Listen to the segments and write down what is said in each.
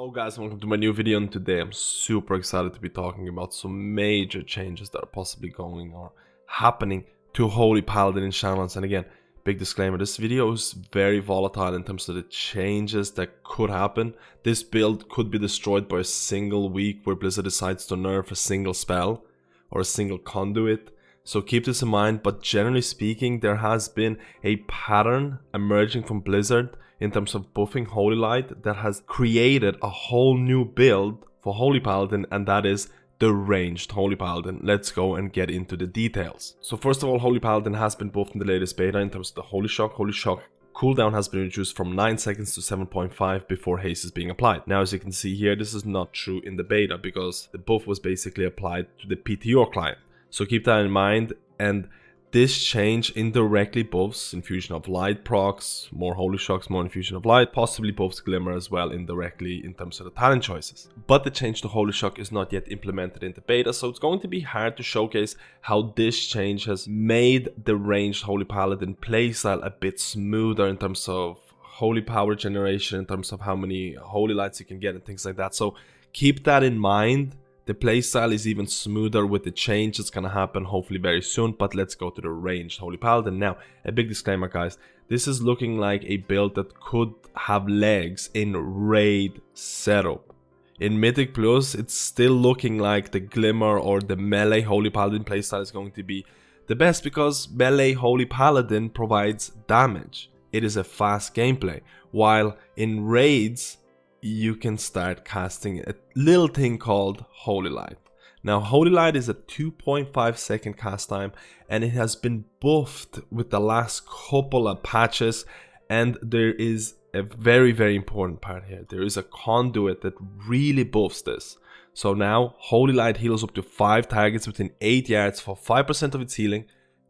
Hello guys, welcome to my new video, and today I'm super excited to be talking about some major changes that are possibly going or happening to Holy Paladin in Shadowlands. And again, big disclaimer, this video is very volatile in terms of the changes that could happen. This build could be destroyed by a single week where Blizzard decides to nerf a single spell or a single conduit. So keep this in mind, but generally speaking, there has been a pattern emerging from Blizzard in terms of buffing Holy Light that has created a whole new build for Holy Paladin, and that is the ranged Holy Paladin. Let's go and get into the details. So first of all, Holy Paladin has been buffed in the latest beta in terms of the Holy Shock. Holy Shock cooldown has been reduced from 9 seconds to 7.5 before haste is being applied. Now, as you can see here, this is not true in the beta because the buff was basically applied to the PTO client. So keep that in mind, and this change indirectly buffs Infusion of Light procs, more Holy Shocks, more Infusion of Light, possibly buffs Glimmer as well indirectly in terms of the talent choices. But the change to Holy Shock is not yet implemented in the beta, so it's going to be hard to showcase how this change has made the ranged Holy Paladin playstyle a bit smoother in terms of Holy Power generation, in terms of how many Holy Lights you can get and things like that. So keep that in mind. The playstyle is even smoother with the change that's gonna happen hopefully very soon, but let's go to the ranged Holy Paladin. Now, a big disclaimer guys, this is looking like a build that could have legs in raid setup. In Mythic Plus, it's still looking like the Glimmer or the melee Holy Paladin playstyle is going to be the best because melee Holy Paladin provides damage. It is a fast gameplay, while in raids, you can start casting a little thing called Holy Light. Now, Holy Light is a 2.5 second cast time, and it has been buffed with the last couple of patches, and there is a very important part here. There is a conduit that really buffs this. So now, Holy Light heals up to 5 targets within 8 yards for 5% of its healing.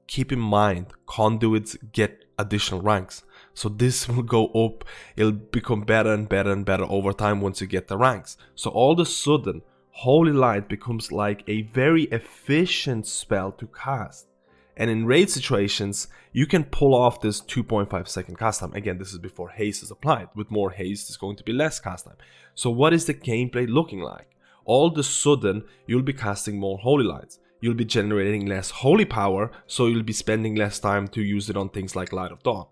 Keep in mind, conduits get additional ranks. So this will go up, it'll become better and better over time once you get the ranks. So all of a sudden, Holy Light becomes like a very efficient spell to cast. And in raid situations, you can pull off this 2.5 second cast time. Again, this is before haste is applied. With more haste, it's going to be less cast time. So what is the gameplay looking like? All of a sudden, you'll be casting more Holy Lights. You'll be generating less Holy Power, so you'll be spending less time to use it on things like Light of Dawn.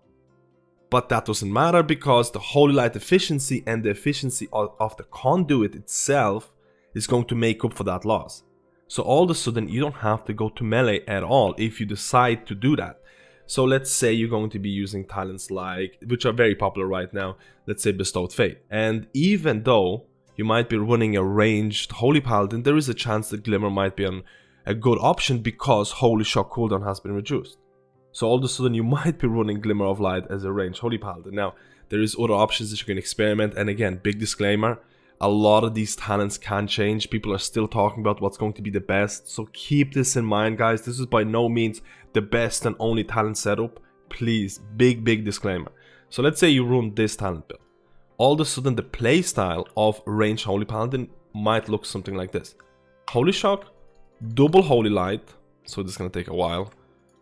But that doesn't matter because the Holy Light efficiency and the efficiency of the conduit itself is going to make up for that loss. So all of a sudden you don't have to go to melee at all if you decide to do that. So let's say you're going to be using talents like, which are very popular right now, let's say Bestowed Fate. And even though you might be running a ranged Holy Paladin, there is a chance that Glimmer might be a good option because Holy Shock cooldown has been reduced. So all of a sudden you might be running Glimmer of Light as a ranged Holy Paladin. Now, there is other options that you can experiment, and again, big disclaimer, a lot of these talents can change. People are still talking about what's going to be the best, so keep this in mind guys. This is by no means the best and only talent setup. Please, big disclaimer. So let's say you run this talent build. All of a sudden the playstyle of ranged Holy Paladin might look something like this. Holy Shock, double Holy Light, so this is going to take a while.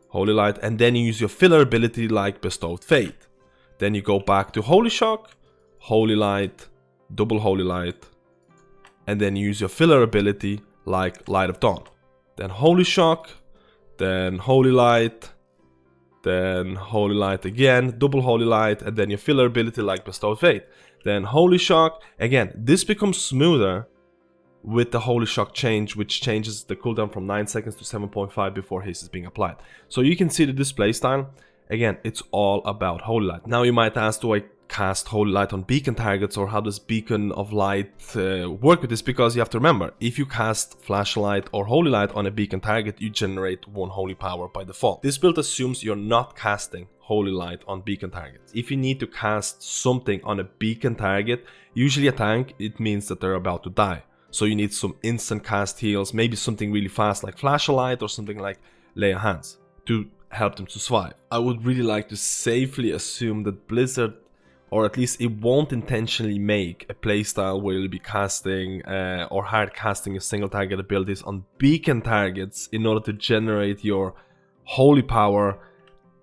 Holy Light, and then you use your filler ability like Bestowed Fate. Then you go back to Holy Shock, Holy Light, double Holy Light, and then you use your filler ability like Light of Dawn. Then Holy Shock, then Holy Light, then Holy Light again, double Holy Light, and then your filler ability like Bestowed Fate. Then Holy Shock, again, this becomes smoother with the Holy Shock change, which changes the cooldown from 9 seconds to 7.5 before haste is being applied. So you can see the display style. Again, it's all about Holy Light. Now you might ask, do I cast Holy Light on beacon targets, or how does Beacon of Light work with this? Because you have to remember, if you cast Flashlight or Holy Light on a beacon target, you generate 1 Holy Power by default. This build assumes you're not casting Holy Light on beacon targets. If you need to cast something on a beacon target, usually a tank, it means that they're about to die. So you need some instant cast heals, maybe something really fast like Flashlight or something like Lay of Hands to help them to survive. I would really like to safely assume that Blizzard, or at least it won't intentionally make a playstyle where you'll be casting or hard casting a single target abilities on beacon targets in order to generate your Holy Power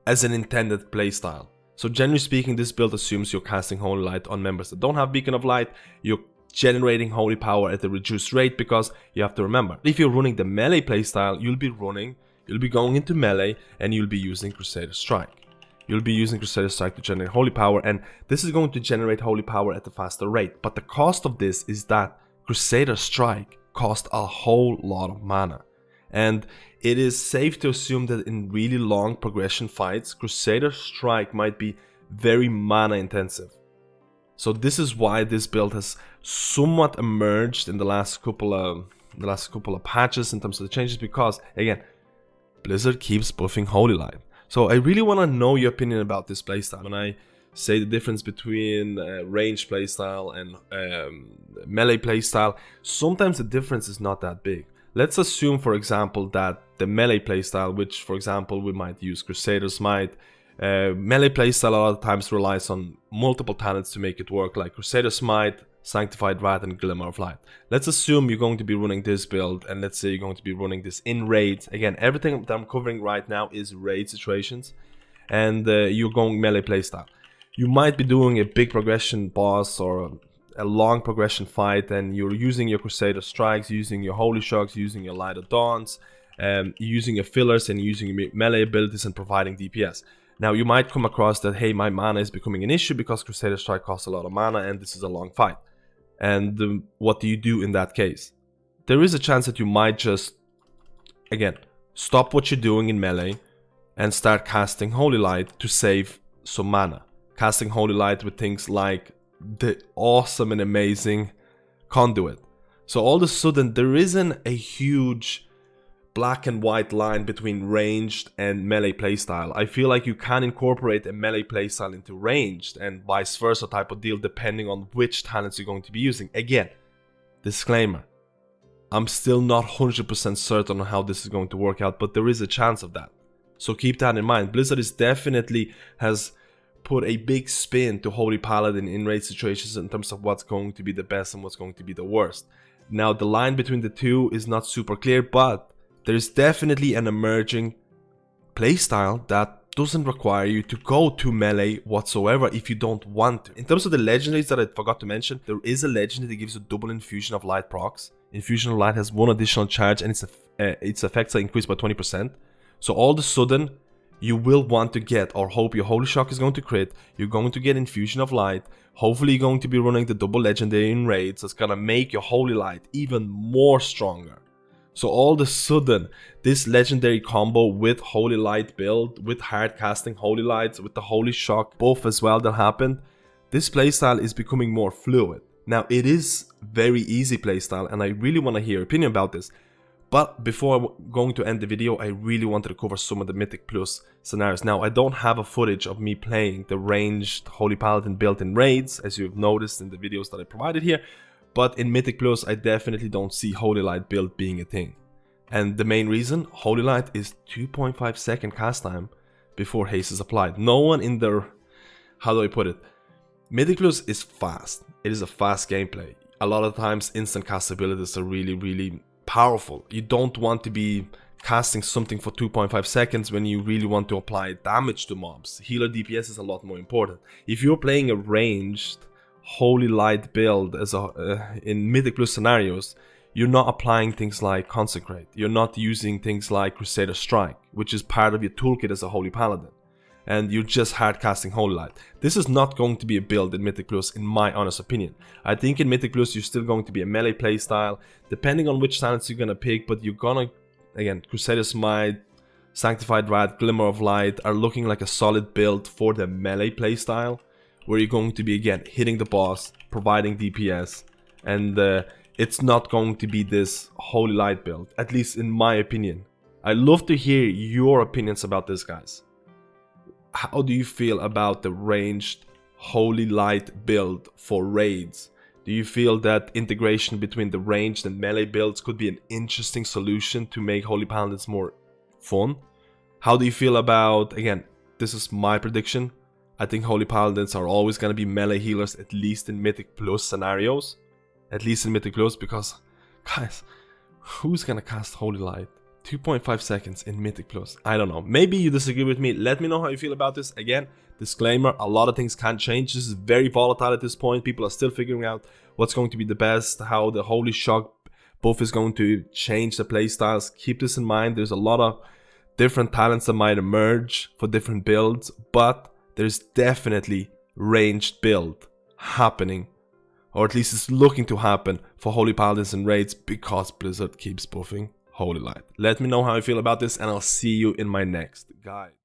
as an intended playstyle. So generally speaking, this build assumes you're casting Holy Light on members that don't have Beacon of Light. You're generating holy power at a reduced rate, because you have to remember, if you're running the melee playstyle, you'll be going into melee and you'll be using Crusader Strike. You'll be using Crusader Strike to generate holy power, and this is going to generate holy power at a faster rate. But the cost of this is that Crusader Strike costs a whole lot of mana. And it is safe to assume that in really long progression fights, Crusader Strike might be very mana intensive. So this is why this build has somewhat emerged in the last couple of patches in terms of the changes, because again, Blizzard keeps buffing Holy Light. So I really want to know your opinion about this playstyle. When I say the difference between ranged playstyle and melee playstyle, sometimes the difference is not that big. Let's assume, for example, that the melee playstyle, which for example we might use Crusader's Might, melee playstyle a lot of times relies on multiple talents to make it work, like Crusader's Might, Sanctified Wrath, and Glimmer of Light. Let's assume you're going to be running this build, and let's say you're going to be running this in raids. Again, everything that I'm covering right now is raid situations, and you're going melee playstyle. You might be doing a big progression boss or a long progression fight, and you're using your Crusader Strikes, using your Holy Shocks, using your Light of Dawns, using your fillers, and using your melee abilities and providing DPS. Now you might come across that, hey, my mana is becoming an issue because Crusader Strike costs a lot of mana and this is a long fight. And what do you do in that case? There is a chance that you might just, again, stop what you're doing in melee and start casting Holy Light to save some mana. Casting Holy Light with things like the awesome and amazing conduit. So all of a sudden there isn't a huge black and white line between ranged and melee playstyle. I feel like you can incorporate a melee playstyle into ranged and vice versa type of deal, depending on which talents you're going to be using. Again, disclaimer, I'm still not 100% certain on how this is going to work out, but there is a chance of that. So keep that in mind. Blizzard is definitely has put a big spin to Holy Paladin in raid situations in terms of what's going to be the best and what's going to be the worst. Now the line between the two is not super clear, but there is definitely an emerging playstyle that doesn't require you to go to melee whatsoever if you don't want to. In terms of the legendaries that I forgot to mention, there is a legendary that gives you double Infusion of Light procs. Infusion of Light has one additional charge and its effects are increased by 20%. So all of a sudden, you will want to get, or hope your Holy Shock is going to crit, you're going to get Infusion of Light, hopefully you're going to be running the double legendary in raids, that's gonna make your Holy Light even more stronger. So all of a sudden, this legendary combo with Holy Light build, with hard casting Holy Lights, with the Holy Shock buff as well that happened, this playstyle is becoming more fluid. Now it is very easy playstyle and I really want to hear your opinion about this. But before I'm going to end the video, I really wanted to cover some of the Mythic Plus scenarios. Now I don't have a footage of me playing the ranged Holy Paladin build in raids, as you've noticed in the videos that I provided here. But in Mythic Plus, I definitely don't see Holy Light build being a thing. And the main reason, Holy Light is 2.5 second cast time before haste is applied. No one in their, how do I put it? Mythic Plus is fast. It is a fast gameplay. A lot of times instant cast abilities are really powerful. You don't want to be casting something for 2.5 seconds when you really want to apply damage to mobs. Healer DPS is a lot more important. If you're playing a ranged Holy Light build as in Mythic Plus scenarios, you're not applying things like Consecrate. You're not using things like Crusader Strike, which is part of your toolkit as a Holy Paladin. And you're just hard casting Holy Light. This is not going to be a build in Mythic Plus, in my honest opinion. I think in Mythic Plus you're still going to be a melee playstyle, depending on which talents you're gonna pick, but you're gonna, again, Crusader's Might, Sanctified Wrath, Glimmer of Light are looking like a solid build for the melee playstyle, where you're going to be, again, hitting the boss, providing DPS, and it's not going to be this Holy Light build, at least in my opinion. I'd love to hear your opinions about this, guys. How do you feel about the ranged Holy Light build for raids? Do you feel that integration between the ranged and melee builds could be an interesting solution to make Holy Paladins more fun? How do you feel about, again, this is my prediction, I think Holy Paladins are always going to be melee healers, at least in Mythic Plus scenarios. At least in Mythic Plus, because, guys, who's going to cast Holy Light 2.5 seconds in Mythic Plus. I don't know. Maybe you disagree with me. Let me know how you feel about this. Again, disclaimer, a lot of things can change. This is very volatile at this point. People are still figuring out what's going to be the best, how the Holy Shock buff is going to change the playstyles. Keep this in mind. There's a lot of different talents that might emerge for different builds, but there's definitely ranged build happening, or at least it's looking to happen for Holy Paladins and raids because Blizzard keeps buffing Holy Light. Let me know how you feel about this, and I'll see you in my next guide.